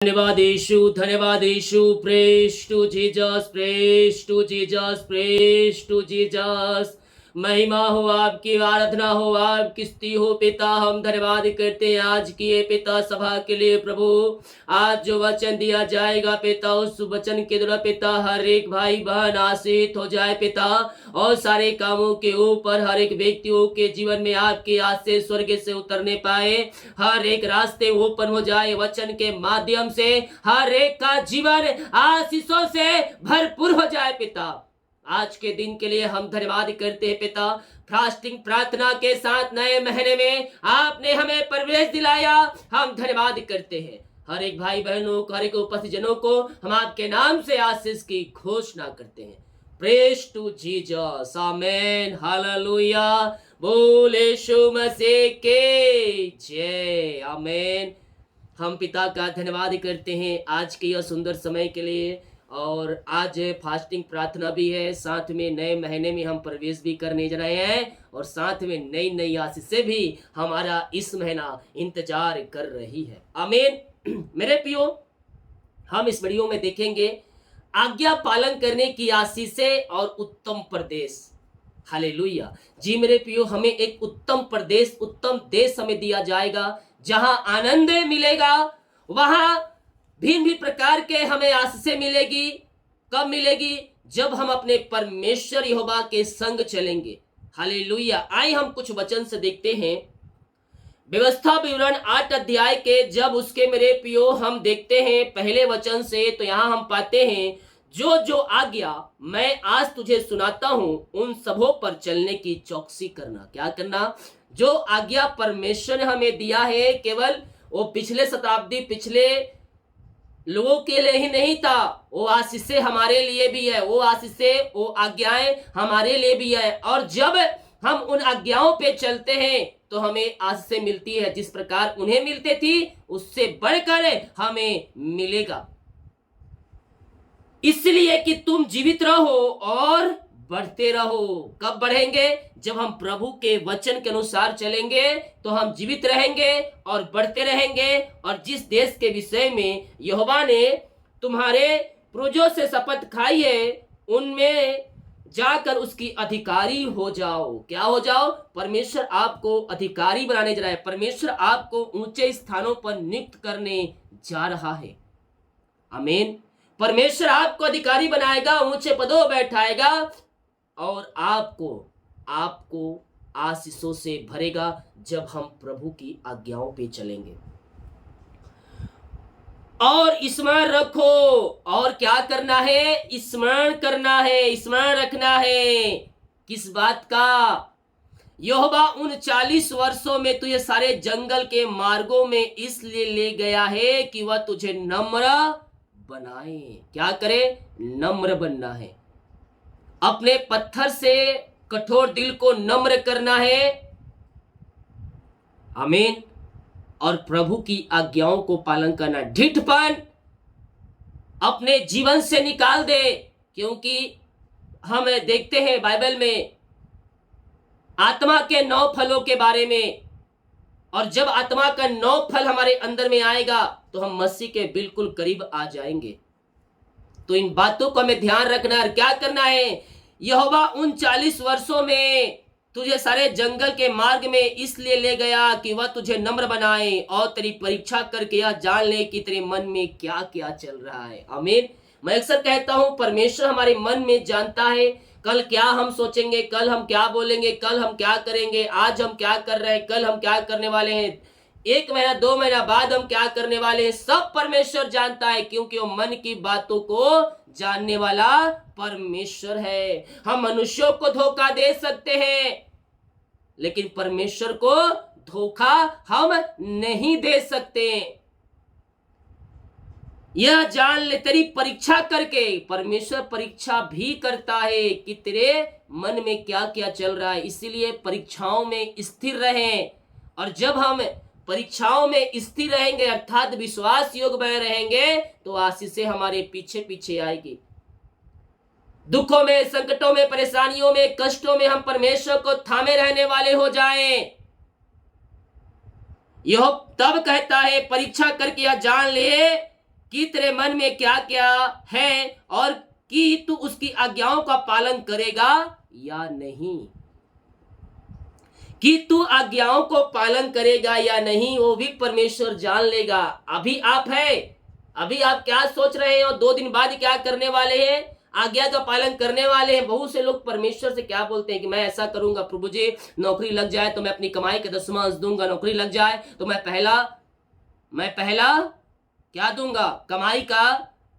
धन्यवादेशु praise to Jesus praise to Jesus. महिमा हो आपकी, आराधना हो आपकी, स्तुति हो पिता। हम धन्यवाद करते हैं आज की ये पिता सभा के लिए प्रभु। आज जो वचन दिया जाएगा पिता, उस वचन के द्वारा पिता हर एक भाई बहन आशीष हो जाए पिता, और सारे कामों के ऊपर हर एक व्यक्तियों के जीवन में आपकी आशीष स्वर्ग से उतरने पाए। हर एक रास्ते ओपन हो जाए वचन के माध्यम से, हर एक का जीवन आशीषों से भरपूर हो जाए पिता। आज के दिन के लिए हम धन्यवाद करते हैं पिता। फास्टिंग प्रार्थना के साथ नए महीने में आपने हमें प्रवेश दिलाया, हम धन्यवाद करते हैं। हर एक भाई बहनों को, हर एक उपस्थित जनों को हम आपके नाम से आशीष की घोषणा करते हैं। Praise to Jesus, amen, hallelujah. बोले यीशु मसीह के जय, आमेन। हम पिता का धन्यवाद करते हैं आज के यह सुंदर समय के लिए। और आज फास्टिंग प्रार्थना भी है, साथ में नए महीने में हम प्रवेश भी करने जा रहे हैं, और साथ में नई नई आशीष से भी हमारा इस महीना इंतजार कर रही है। आमीन। मेरे प्रियो, हम इस वीडियो में देखेंगे आज्ञा पालन करने की आशीषें और उत्तम प्रदेश। हालेलुया। जी मेरे प्रियो, हमें एक उत्तम प्रदेश, उत्तम देश हमें दिया जाएगा जहां आनंद मिलेगा, वहां भिन्न भिन्न प्रकार के हमें आशीषें मिलेगी। कब मिलेगी? जब हम अपने परमेश्वर यहोवा के संग चलेंगे। हालेलुया। आइए हम कुछ वचन से देखते हैं। व्यवस्था विवरण 8 अध्याय के जब उसके मेरे प्रियो हम देखते हैं पहले वचन से, तो यहां हम पाते हैं, जो जो आज्ञा मैं आज तुझे सुनाता हूं उन सबों पर चलने की चौकसी करना। क्या करना? जो आज्ञा परमेश्वर ने हमें दिया है, केवल वो पिछले शताब्दी, पिछले लोगों के लिए ही नहीं था, वो आशीषें हमारे लिए भी है, वो आशीषें, वो आज्ञाएं हमारे लिए भी है। और जब हम उन आज्ञाओं पे चलते हैं तो हमें आशीषें मिलती है, जिस प्रकार उन्हें मिलती थी उससे बढ़कर हमें मिलेगा। इसलिए कि तुम जीवित रहो और बढ़ते रहो। कब बढ़ेंगे? जब हम प्रभु के वचन के अनुसार चलेंगे तो हम जीवित रहेंगे और बढ़ते रहेंगे। और जिस देश के विषय में यहोवा ने तुम्हारे पूर्वजों से शपथ खाई है, उनमें जाकर उसकी अधिकारी हो जाओ। क्या हो जाओ? परमेश्वर आपको अधिकारी बनाने जा रहा है। परमेश्वर आपको ऊंचे स्थानों पर नियुक्त करने जा रहा है। आमीन। परमेश्वर आपको अधिकारी बनाएगा, ऊंचे पदों बैठाएगा, और आपको आशीषों से भरेगा जब हम प्रभु की आज्ञाओं पे चलेंगे। और स्मरण रखो, और क्या करना है? स्मरण करना है, स्मरण रखना है। किस बात का? यहोवा उन 40 वर्षों में तुझे सारे जंगल के मार्गों में इसलिए ले गया है कि वह तुझे नम्र बनाए। क्या करे? नम्र बनना है। अपने पत्थर से कठोर दिल को नम्र करना है। आमीन। और प्रभु की आज्ञाओं को पालन करना। ढिठपन अपने जीवन से निकाल दे, क्योंकि हम देखते हैं बाइबल में आत्मा के 9 फलों के बारे में, और जब आत्मा का 9 फल हमारे अंदर में आएगा तो हम मसीह के बिल्कुल करीब आ जाएंगे। तो इन बातों को हमें ध्यान रखना है। क्या करना है? यहोवा उन 40 वर्षों में तुझे सारे जंगल के मार्ग में इसलिए ले गया कि वह तुझे नम्र बनाए और तेरी परीक्षा करके यह जान ले कि तेरे मन में क्या क्या चल रहा है। आमीन। मैं अक्सर कहता हूं, परमेश्वर हमारे मन में जानता है। कल क्या हम सोचेंगे, कल हम क्या बोलेंगे, कल हम क्या करेंगे, आज हम क्या कर रहे हैं, कल हम क्या करने वाले हैं, 1 महीना 2 महीना बाद हम क्या करने वाले हैं, सब परमेश्वर जानता है, क्योंकि वो मन की बातों को जानने वाला परमेश्वर है। हम मनुष्यों को धोखा दे सकते हैं, लेकिन परमेश्वर को धोखा हम नहीं दे सकते। यह जान ले, तेरी परीक्षा करके, परमेश्वर परीक्षा भी करता है कि तेरे मन में क्या क्या चल रहा है। इसीलिए परीक्षाओं में स्थिर रहें, और जब हम परीक्षाओं में स्थिर रहेंगे अर्थात विश्वास योग बने रहेंगे, तो आशीषें हमारे पीछे पीछे आएगी। दुखों में, संकटों में, परेशानियों में, कष्टों में हम परमेश्वर को थामे रहने वाले हो जाएं। यह तब कहता है, परीक्षा करके यह जान ले कि तेरे मन में क्या क्या है और कि तू उसकी आज्ञाओं का पालन करेगा या नहीं। कि तू आज्ञाओं को पालन करेगा या नहीं वो भी परमेश्वर जान लेगा। अभी आप है, अभी आप क्या सोच रहे हैं और 2 दिन बाद क्या करने वाले हैं, आज्ञा का पालन करने वाले हैं। बहुत से लोग परमेश्वर से क्या बोलते हैं कि मैं ऐसा करूंगा, प्रभु जी नौकरी लग जाए तो मैं अपनी कमाई का 10वां दूंगा, नौकरी लग जाए तो मैं पहला क्या दूंगा,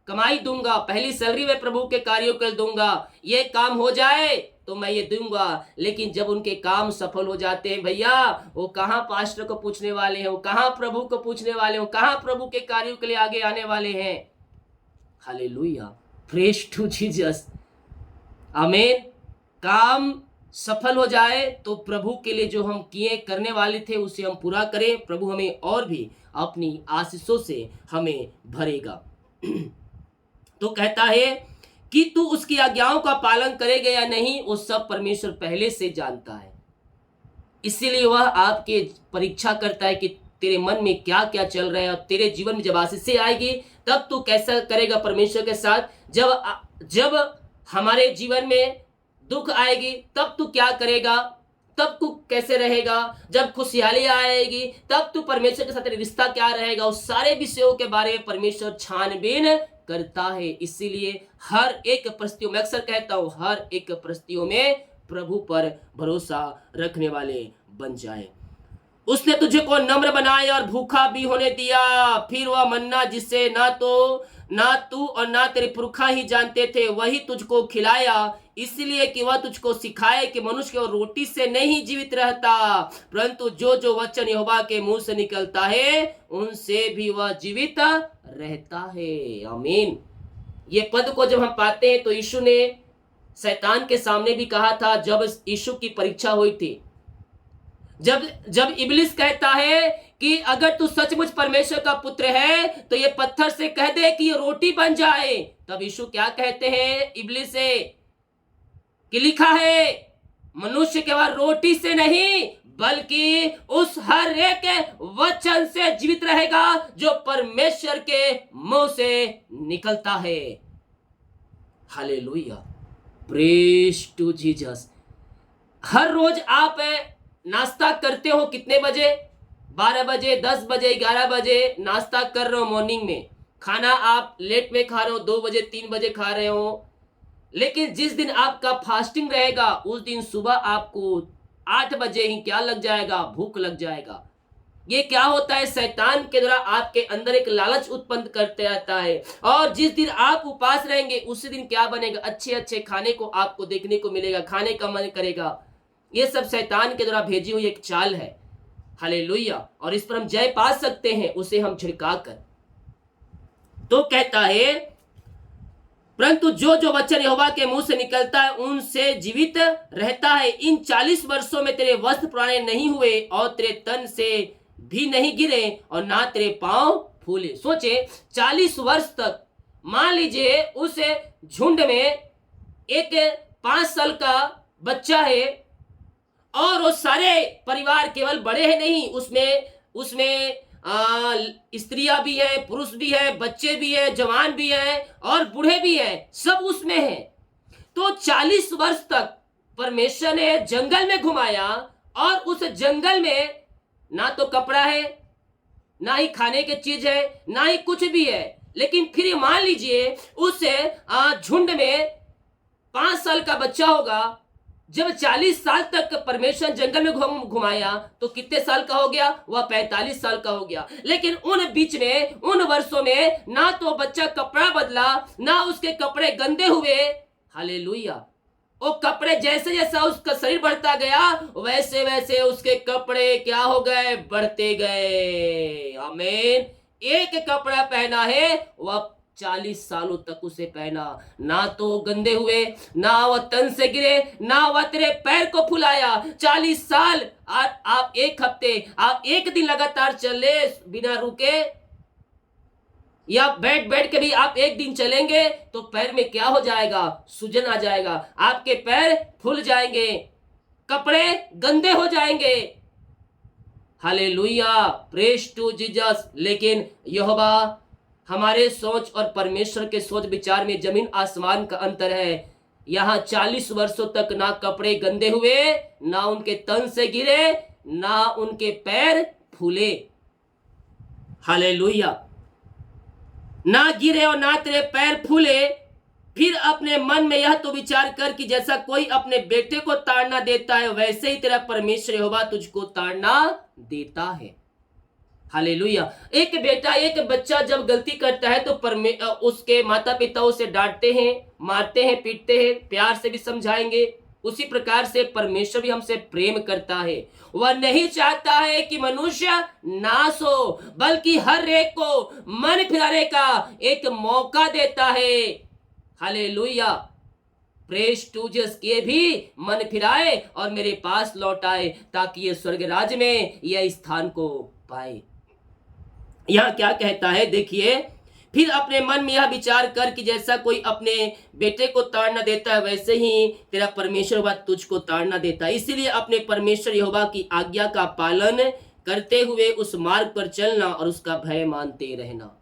कमाई दूंगा, पहली सैलरी में प्रभु के कार्यों के दूंगा, ये काम हो जाए तो मैं ये दूंगा। लेकिन जब उनके काम सफल हो जाते हैं भैया, वो कहां पास्टर को पूछने वाले हैं, वो कहां प्रभु को पूछने वाले हैं, वो कहां प्रभु के कार्यों के लिए आगे आने वाले हैं। हालेलुया, प्रेज टू जीसस, आमीन। काम सफल हो जाए तो प्रभु के लिए जो हम किए करने वाले थे उसे हम पूरा करें। प्रभु हमें और भी अपनी आशीषों से हमें भरेगा। तो कहता है कि तू उसकी आज्ञाओं का पालन करेगा या नहीं, वो सब परमेश्वर पहले से जानता है। इसीलिए वह आपके परीक्षा करता है कि तेरे मन में क्या क्या चल रहा है, और तेरे जीवन में जब आशीषें आएगी तब तू कैसा करेगा परमेश्वर के साथ। जब हमारे जीवन में दुख आएगी तब तू क्या करेगा, तब तू कैसे रहेगा। जब खुशहाली आएगी तब तू परमेश्वर के साथ रिश्ता क्या रहेगा। उस सारे विषयों के बारे में परमेश्वर छानबीन करता है। इसीलिए हर एक परिस्थितियों में, अक्सर कहता हूं, हर एक परिस्थितियों में प्रभु पर भरोसा रखने वाले बन जाए। उसने तुझे को नम्र बनाया और भूखा भी होने दिया। फिर वह मन्ना जिसे ना तू और ना तेरे पुरखा ही जानते थे वही तुझको खिलाया, इसलिए कि वह तुझको सिखाए कि मनुष्य केवल रोटी से नहीं जीवित रहता, परंतु जो जो वचन यहोवा के मुंह से निकलता है उनसे भी वह जीवित रहता है। आमीन। ये पद को जब हम पाते हैं तो यीशु ने शैतान के सामने भी कहा था, जब यीशु की परीक्षा हुई थी, जब इब्लिस कहता है कि अगर तू सचमुच परमेश्वर का पुत्र है तो ये पत्थर से कह दे कि ये रोटी बन जाए, तब यीशु क्या कहते हैं इब्लिस से कि लिखा है मनुष्य केवल रोटी से नहीं बल्कि उस हर एक वचन से जीवित रहेगा जो परमेश्वर के मुंह से निकलता है। Hallelujah, praise to Jesus. हर रोज आप नाश्ता करते हो कितने बजे, 12 बजे, 10 बजे, 11 बजे नाश्ता कर रहे हो मॉर्निंग में। खाना आप लेट में खा रहे हो, 2 बजे 3 बजे खा रहे हो। लेकिन जिस दिन आपका फास्टिंग रहेगा उस दिन सुबह आपको 8 बजे ही क्या लग जाएगा, भूख लग जाएगा। ये क्या होता है, शैतान के द्वारा आपके अंदर एक लालच उत्पन्न करते रहता है। और जिस दिन आप उपवास रहेंगे उसी दिन क्या बनेगा, अच्छे अच्छे खाने को आपको देखने को मिलेगा, खाने का मन करेगा। ये सब शैतान के द्वारा भेजी हुई एक चाल है। हालेलुया। और इस पर हम जय पा सकते हैं उसे हम छिड़का कर। तो कहता है परंतु जो जो वचन यहोवा के मुंह से निकलता है उनसे जीवित रहता है। इन 40 वर्षों में तेरे वस्त्र पुराने नहीं हुए और तेरे तन से भी नहीं गिरे और ना तेरे पांव फूले। सोचे 40 वर्ष तक, मान लीजिए उस झुंड में एक 5 साल का बच्चा है और वो सारे परिवार केवल बड़े हैं नहीं, उसमें स्त्रियां भी है, पुरुष भी है, बच्चे भी है, जवान भी है और बूढ़े भी है, सब उसमें है। तो 40 वर्ष तक परमेश्वर ने जंगल में घुमाया और उस जंगल में ना तो कपड़ा है, ना ही खाने की चीज है, ना ही कुछ भी है। लेकिन फिर मान लीजिए उस झुंड में 5 साल का बच्चा होगा। जब 40 साल तक परमेश्वर जंगल में घुमाया तो कितने साल का हो गया, वह 45 साल का हो गया। लेकिन उन बीच में, उन वर्षों में ना तो बच्चा कपड़ा बदला, ना उसके कपड़े गंदे हुए। हालेलुया। वो कपड़े जैसे जैसा उसका शरीर बढ़ता गया वैसे वैसे उसके कपड़े क्या हो गए, बढ़ते गए। आमीन। एक कपड़ा पहना है वह 40 सालों तक उसे पहना, ना तो गंदे हुए, ना वह तन से गिरे, ना वह तेरे पैर को फुलाया। 40 साल आप एक हफ्ते, आप एक दिन लगातार चले बिना रुके, या बैठ के भी आप एक दिन चलेंगे तो पैर में क्या हो जाएगा, सूजन आ जाएगा, आपके पैर फूल जाएंगे, कपड़े गंदे हो जाएंगे। Hallelujah, praise to Jesus. लेकिन यहोवा हमारे सोच और परमेश्वर के सोच विचार में जमीन आसमान का अंतर है। यहाँ 40 वर्षों तक ना कपड़े गंदे हुए, ना उनके तन से गिरे, ना उनके पैर फूले। हालेलुया। ना गिरे और ना तेरे पैर फूले। फिर अपने मन में यह तो विचार कर कि जैसा कोई अपने बेटे को ताड़ना देता है, वैसे ही तेरा परमेश्वर यहोवा तुझको ताड़ना देता है। हालेलुया। एक बेटा, एक बच्चा जब गलती करता है तो उसके माता पिता उसे डांटते हैं, मारते हैं, पीटते हैं, प्यार से भी समझाएंगे। उसी प्रकार से परमेश्वर भी हमसे प्रेम करता है। वह नहीं चाहता है कि मनुष्य नाश हो, बल्कि हर एक को मन फिराने का एक मौका देता है। हालेलुया। प्रेज टू जीसस, के भी मन फिराए और मेरे पास लौट आए, ताकि ये स्वर्ग राज्य में यह स्थान को पाए। यह क्या कहता है, देखिए, फिर अपने मन में यह विचार कर कि जैसा कोई अपने बेटे को ताड़ना देता है, वैसे ही तेरा परमेश्वर यहोवा तुझको ताड़ना देता है। इसीलिए अपने परमेश्वर यहोवा की आज्ञा का पालन करते हुए उस मार्ग पर चलना और उसका भय मानते रहना।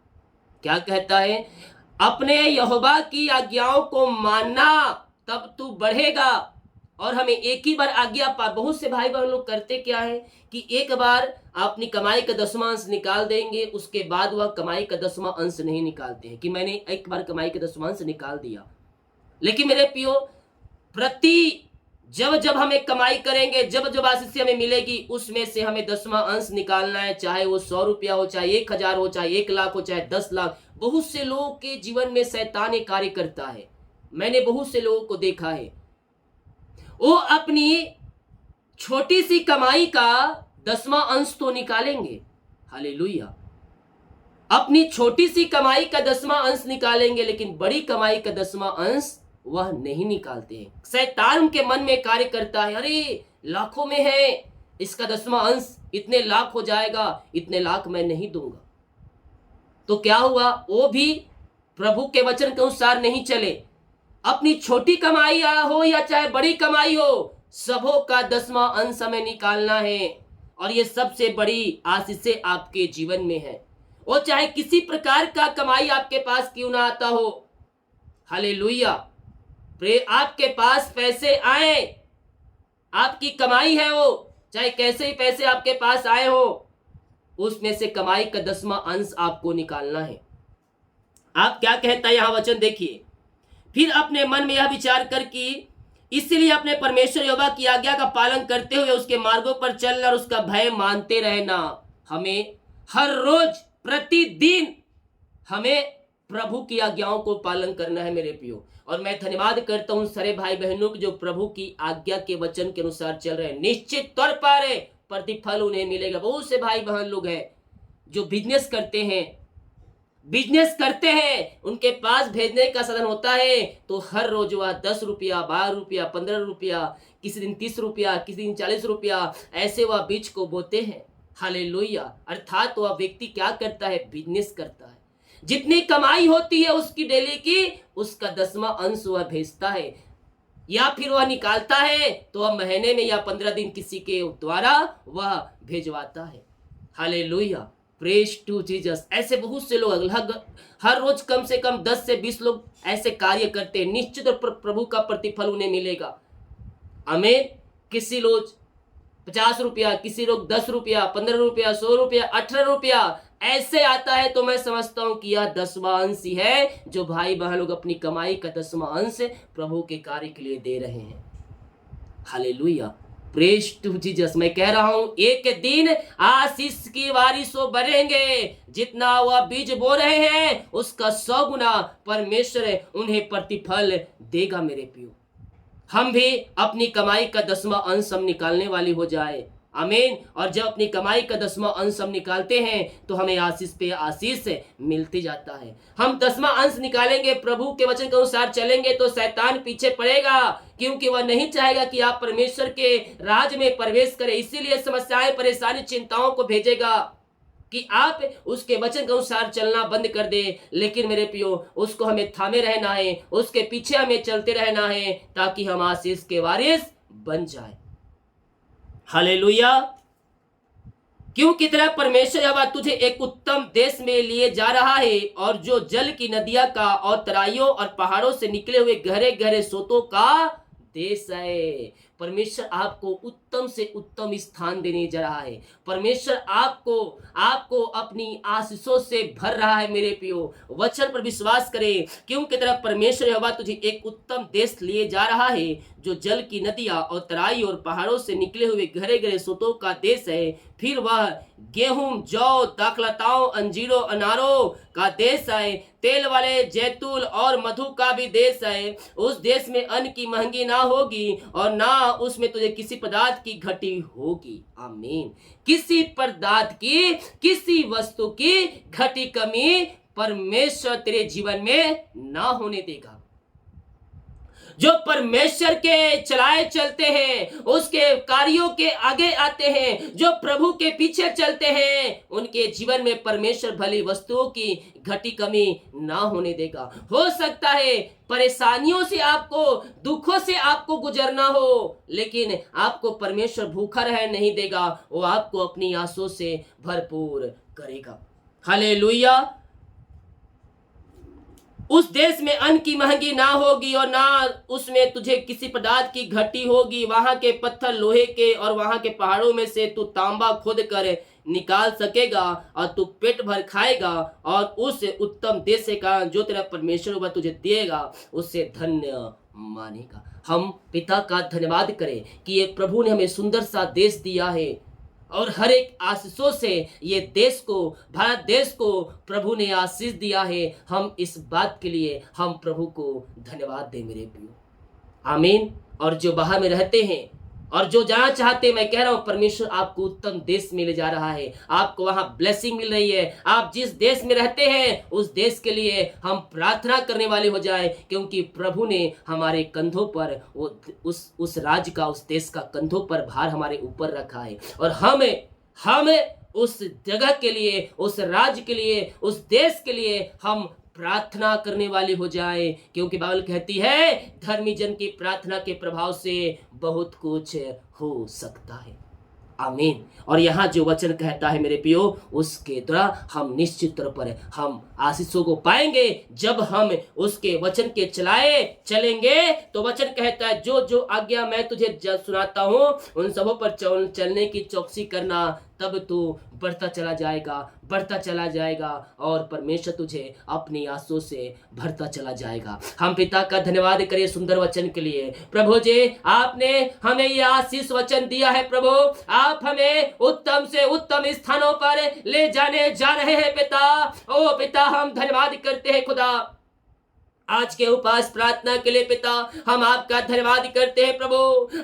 क्या कहता है, अपने यहोवा की आज्ञाओं को मानना, तब तू बढ़ेगा। और हमें एक ही बार आज्ञा पा, बहुत से भाई बहन लोग करते क्या है कि एक बार अपनी कमाई का 10वां अंश निकाल देंगे, उसके बाद वह कमाई का 10वां अंश नहीं निकालते हैं कि मैंने एक बार कमाई का 10वां अंश निकाल दिया। लेकिन मेरे प्रियो, जब जब हमें कमाई करेंगे, जब जब आशीष हमें मिलेगी, उसमें से हमें 10वां अंश निकालना है। चाहे वो 100 रुपया हो, चाहे 1000 हो, चाहे 1 लाख हो, चाहे 10 लाख। बहुत से लोगों के जीवन में शैतान एक कार्य करता है। मैंने बहुत से लोगों को देखा है, वो अपनी छोटी सी कमाई का 10वां अंश तो निकालेंगे। हालेलुया। अपनी छोटी सी कमाई का 10वां अंश निकालेंगे, लेकिन बड़ी कमाई का 10वां अंश वह नहीं निकालते हैं। शैतान उनके मन में कार्य करता है, अरे लाखों में है, इसका 10वां अंश इतने लाख हो जाएगा, इतने लाख मैं नहीं दूंगा। तो क्या हुआ, वो भी प्रभु के वचन के अनुसार नहीं चले। अपनी छोटी कमाई हो या चाहे बड़ी कमाई हो, सबों का 10वां अंश हमें निकालना है। और ये सबसे बड़ी आशीष आपके जीवन में है। वो चाहे किसी प्रकार का कमाई आपके पास क्यों ना आता हो। हालेलुया। आपके पास पैसे आए, आपकी कमाई है, वो चाहे कैसे ही पैसे आपके पास आए हो, उसमें से कमाई का 10वां अंश आपको निकालना है। आप क्या कहता है यहां वचन देखिए, फिर अपने मन में यह विचार कर कि इसलिए अपने परमेश्वर यहोवा की आज्ञा का पालन करते हुए उसके मार्गों पर चलना और उसका भय मानते रहना। हमें हर रोज प्रतिदिन हमें प्रभु की आज्ञाओं को पालन करना है मेरे प्रियो। और मैं धन्यवाद करता हूं सारे भाई बहनों की जो प्रभु की आज्ञा के वचन के अनुसार चल रहे हैं। निश्चित तौर पर प्रतिफल उन्हें मिलेगा। बहुत से भाई बहन लोग हैं जो बिजनेस करते हैं, उनके पास भेजने का साधन होता है, तो हर रोज वह 10 रुपया, 12 रुपया, 15 रुपया, किसी दिन 30 रुपया, किसी दिन 40 रुपया, ऐसे वह बीज को बोते हैं। हालेलुया। अर्थात वह व्यक्ति क्या करता है, बिजनेस करता है। जितनी कमाई होती है उसकी डेली की, उसका 10वां अंश वह भेजता है, या फिर वह निकालता है तो वह महीने में या 15 दिन किसी के द्वारा वह भेजवाता है। हालेलुया। Praise to Jesus. ऐसे बहुत से लोग हर रोज कम से कम 10 से 20 लोग ऐसे कार्य करते हैं। निश्चित प्रभु का प्रतिफल उन्हें मिलेगा। आमीन। किसी रोज 50 रुपया, किसी लोग 10 रुपया, 15 रुपया, 100 रुपया, 18 रुपया ऐसे आता है, तो मैं समझता हूं कि यह 10वां अंश ही है जो भाई बहन लोग अपनी कमाई का 10वां अंश प्रभु के कार्य के लिए दे रहे हैं। हालेलुया। Praise to Jesus. मैं कह रहा हूं, एक दिन आशीष की बारिशों बढ़ेंगे। जितना वह बीज बो रहे हैं उसका 100 गुना परमेश्वर उन्हें प्रतिफल देगा मेरे प्रियो। हम भी अपनी कमाई का 10वां अंश हम निकालने वाली हो जाए। आमीन। और जब अपनी कमाई का 10वां अंश हम निकालते हैं तो हमें आशीष पे आशीष मिलती जाता है। हम 10वां अंश निकालेंगे, प्रभु के वचन के अनुसार चलेंगे, तो शैतान पीछे पड़ेगा, क्योंकि वह नहीं चाहेगा कि आप परमेश्वर के राज में प्रवेश करें। इसीलिए समस्याएं, परेशानी, चिंताओं को भेजेगा कि आप उसके वचन के अनुसार चलना बंद कर दे। लेकिन मेरे प्रियो, उसको हमें थामे रहना है, उसके पीछे हमें चलते रहना है, ताकि हम आशीष के वारिस बन जाए। हालेलुया। क्योंकि तेरा परमेश्वर यहोवा तुझे एक उत्तम देश में लिए जा रहा है, और जो जल की नदियां का और तराइयों और पहाड़ों से निकले हुए गहरे गहरे सोतों का देश है। परमेश्वर आपको उत्तम से उत्तम स्थान देने जा रहा है। परमेश्वर आपको आपको अपनी आशीषों से भर रहा है। मेरे प्रियो, वचन पर विश्वास करें, क्योंकि तेरा परमेश्वर यहोवा तुझे एक उत्तम देश लिए जा रहा है, जो जल की नदियां और तराई और पहाड़ों से निकले हुए गहरे गहरे सोतों का देश है। फिर वह गेहूं, जौ, दाखलताओं, अंजीरों, अनारों का देश है, तेल वाले जैतून और मधु का भी देश है। उस देश में अन्न की महंगी ना होगी, और ना उसमें तुझे किसी पदार्थ की घटी होगी। आमीन। किसी पदार्थ की, किसी वस्तु की घटी कमी परमेश्वर तेरे जीवन में ना होने देगा। जो परमेश्वर के चलाए चलते हैं, उसके कार्यों के आगे आते हैं, जो प्रभु के पीछे चलते हैं, उनके जीवन में परमेश्वर भली वस्तुओं की घटी कमी ना होने देगा। हो सकता है परेशानियों से आपको, दुखों से आपको गुजरना हो, लेकिन आपको परमेश्वर भूखा रह नहीं देगा, वो आपको अपनी आंसू से भरपूर करेगा। हालेलुया। उस देश में अन्न की महंगी ना होगी, और ना उसमें तुझे किसी पदार्थ की घटी होगी। वहां के पत्थर लोहे के, और वहां के पहाड़ों में से तू तांबा खोद कर निकाल सकेगा, और तू पेट भर खाएगा, और उस उत्तम देश के कारण जो तेरा परमेश्वर वह तुझे देगा, उससे धन्य मानेगा। हम पिता का धन्यवाद करें कि ये प्रभु ने हमें सुंदर सा देश दिया है, और हर एक आशीषों से ये देश को, भारत देश को प्रभु ने आशीष दिया है। हम इस बात के लिए हम प्रभु को धन्यवाद दें मेरे प्रियो। आमीन। और जो बाहर में रहते हैं और जो जाना चाहते हैं, मैं कह रहा हूं परमेश्वर आपको उत्तम देश में ले जा रहा है। आपको वहां ब्लेसिंग मिल रही है। आप जिस देश में रहते हैं, उस देश के लिए हम प्रार्थना करने वाले हो जाए, क्योंकि प्रभु ने हमारे कंधों पर वो उस राज्य का, उस देश का कंधों पर भार हमारे ऊपर रखा है, और हम उस जगह के लिए, उस राज्य के लिए, उस देश के लिए हम प्रार्थना करने वाले हो जाए, क्योंकि बाइबल कहती है धर्मी जन की प्रार्थना के प्रभाव से बहुत कुछ हो सकता है। आमीन। और यहाँ जो वचन कहता है मेरे प्रियो, उसके द्वारा हम निश्चित तौर पर हम आशीषों को पाएंगे। जब हम उसके वचन के चलेंगे, तो वचन कहता है जो जो आज्ञा मैं तुझे सुनाता हूँ, उन सबों पर चलने की चौकसी करना, तब तू बढ़ता चला जाएगा, और परमेश्वर तुझे अपनी आंसू से भरता चला जाएगा। हम पिता का धन्यवाद करें सुंदर वचन के लिए। प्रभु जी, आपने हमें यह आशीष वचन दिया है। प्रभु, आप हमें उत्तम से उत्तम स्थानों पर ले जाने जा रहे हैं पिता। ओ पिता, हम धन्यवाद करते हैं खुदा, आज के उपास प्रार्थना के लिए पिता हम आपका धन्यवाद करते हैं। प्रभु,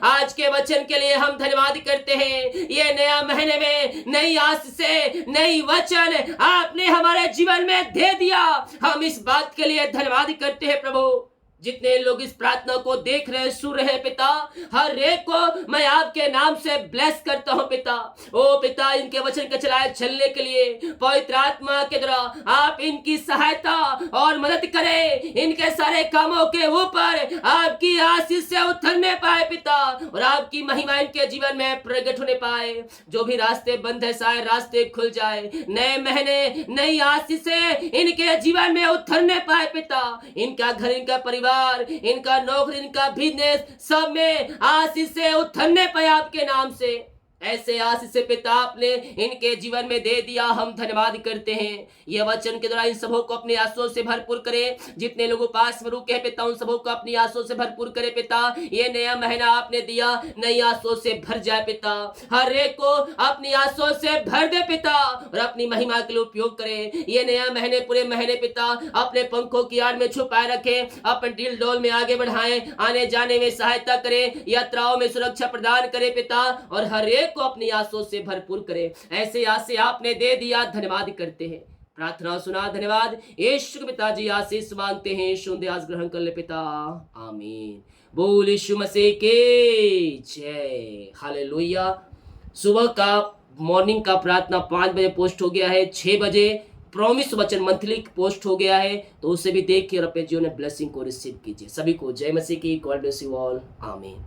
आज के वचन के लिए हम धन्यवाद करते हैं। ये नया महीने में नई आस से नई वचन आपने हमारे जीवन में दे दिया, हम इस बात के लिए धन्यवाद करते हैं। प्रभु, जितने लोग इस प्रार्थना को देख रहे, सुन रहे पिता, हर एक को मैं आपके नाम से ब्लेस करता हूं पिता। ओ पिता, इनके वचन के चलाए चलने के लिए पवित्र आत्मा के द्वारा आप इनकी सहायता और मदद करें। इनके सारे कामों के ऊपर आपकी आशीष से उतरने पाए पिता, और आपकी महिमा इनके जीवन में प्रकट होने पाए। जो भी रास्ते बंद है, सारे रास्ते खुल जाए। नए महीने नई आशीष से इनके जीवन में उतरने पाए पिता। इनका घर, इनका परिवार, इनका नौकरी, इनका बिजनेस, सब में आशीष से उतरने पाए आपके नाम से। ऐसे आशीष से पिता आपने इनके जीवन में दे दिया, हम धन्यवाद करते हैं। यह वचन के द्वारा इन सबों को अपनी आंसुओं से भरपूर करे। जितने लोगों पास में रुके हैं पिता, उन सबों को अपनी आंसुओं से भरपूर करे पिता। ये नया महीना आपने दिया, नई आंसुओं से भर जाए पिता। हर एक को अपनी आंसुओं से भर दे पिता, और अपनी महिमा के लिए उपयोग करे। ये नया महीने, पूरे महीने पिता अपने पंखों की आड़ में छुपाए रखे, अपने दिल डोल में आगे बढ़ाए, आने जाने में सहायता करे, यात्राओं में सुरक्षा प्रदान करे पिता, और हर एक को अपनी आंसुओं से भरपूर करे। ऐसे आशीष आपने दे दिया, धन्यवाद करते हैं। प्रार्थना सुना, धन्यवाद। यीशु के पिताजी आशीष मांगते हैं, सुंदर आज ग्रहण कर ले पिता। आमीन। बोल यीशु मसीह के जय। हालेलुया। सुबह का मॉर्निंग का प्रार्थना 5 बजे पोस्ट हो गया है, 6 बजे प्रॉमिस वचन मंथली पोस्ट हो गया है, तो उसे भी देख के और अपने जीवन में ब्लेसिंग को रिसीव कीजिए। सभी को जय मसीह की। God bless you all. आमीन।